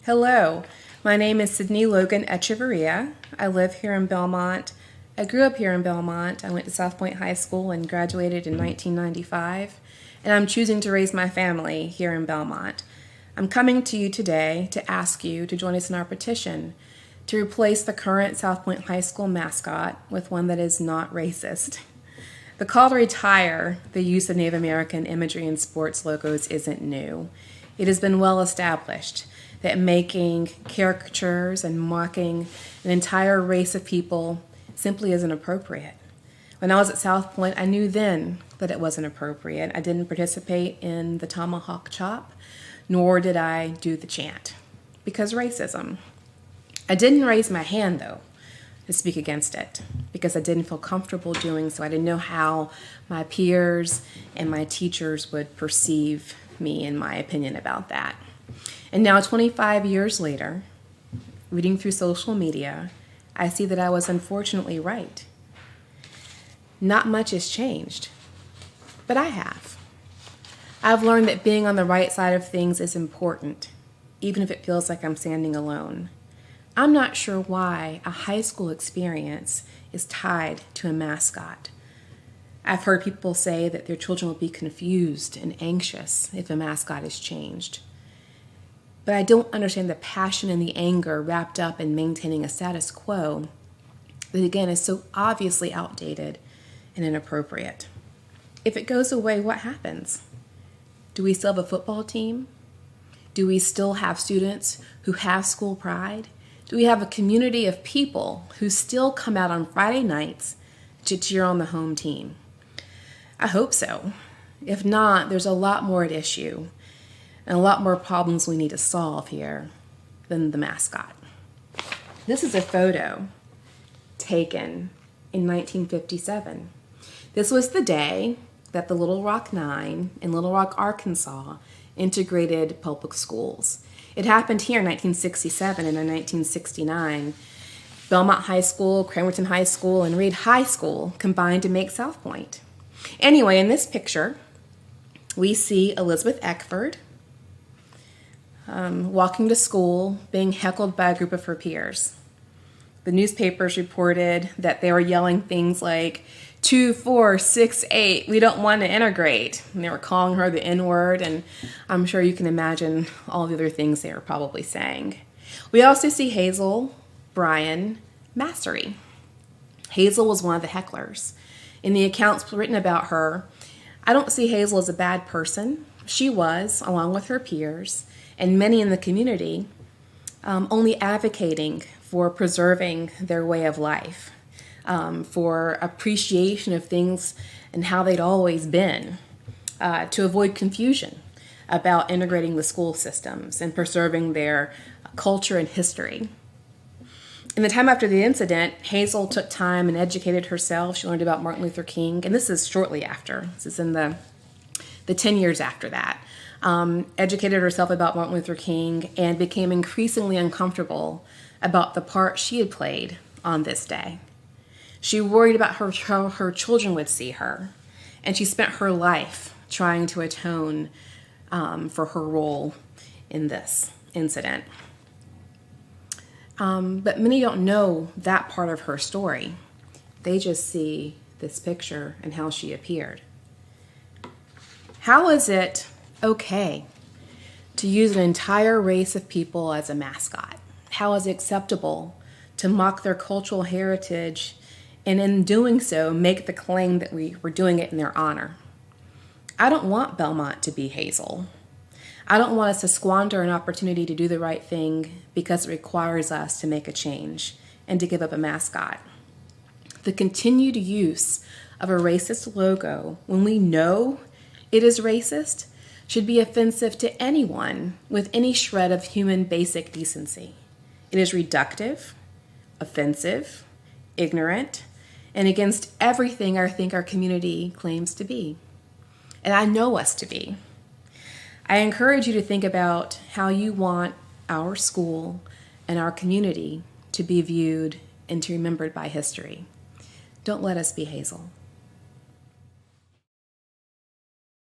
Hello, my name is Signey Logan Echevarria. I live here in Belmont. I grew up here in Belmont. I went to South Point High School and graduated in 1995, and I'm choosing to raise my family here in Belmont. I'm coming to you today to ask you to join us in our petition to replace the current South Point High School mascot with one that is not racist. The call to retire the use of Native American imagery in sports logos isn't new. It has been well established that making caricatures and mocking an entire race of people simply isn't appropriate. When I was at South Point, I knew then that it wasn't appropriate. I didn't participate in the tomahawk chop, nor did I do the chant, because racism. I didn't raise my hand, though, to speak against it, because I didn't feel comfortable doing so. I didn't know how my peers and my teachers would perceive me and my opinion about that. And now 25 years later, reading through social media, I see that I was unfortunately right. Not much has changed, but I have. I've learned that being on the right side of things is important, even if it feels like I'm standing alone. I'm not sure why a high school experience is tied to a mascot. I've heard people say that their children will be confused and anxious if a mascot is changed. But I don't understand the passion and the anger wrapped up in maintaining a status quo that, again, is so obviously outdated and inappropriate. If it goes away, what happens? Do we still have a football team? Do we still have students who have school pride? Do we have a community of people who still come out on Friday nights to cheer on the home team? I hope so. If not, there's a lot more at issue and a lot more problems we need to solve here than the mascot. This is a photo taken in 1957. This was the day that the Little Rock Nine in Little Rock, Arkansas integrated public schools. It happened here in 1967, and in 1969, Belmont High School, Cramerton High School, and Reed High School combined to make South Point. Anyway, in this picture, we see Elizabeth Eckford walking to school, being heckled by a group of her peers. The newspapers reported that they were yelling things like 2, 4, 6, 8, we don't want to integrate. And they were calling her the N-word, and I'm sure you can imagine all the other things they were probably saying. We also see Hazel Bryan Massery. Hazel was one of the hecklers. In the accounts written about her, I don't see Hazel as a bad person. She was, along with her peers, and many in the community, only advocating for preserving their way of life, for appreciation of things and how they'd always been, to avoid confusion about integrating the school systems and preserving their culture and history. In the time after the incident, Hazel took time and educated herself. She learned about Martin Luther King, and this is shortly after. This is in the 10 years after that. Educated herself about Martin Luther King and became increasingly uncomfortable about the part she had played on this day. She worried about how her children would see her, and she spent her life trying to atone for her role in this incident. But many don't know that part of her story. They just see this picture and how she appeared. How is it okay to use an entire race of people as a mascot? How is it acceptable to mock their cultural heritage and in doing so make the claim that we were doing it in their honor? I don't want Belmont to be Hazel. I don't want us to squander an opportunity to do the right thing because it requires us to make a change and to give up a mascot. The continued use of a racist logo when we know it is racist should be offensive to anyone with any shred of human basic decency. It is reductive, offensive, ignorant, and against everything I think our community claims to be. And I know us to be. I encourage you to think about how you want our school and our community to be viewed and to be remembered by history. Don't let us be Hazel.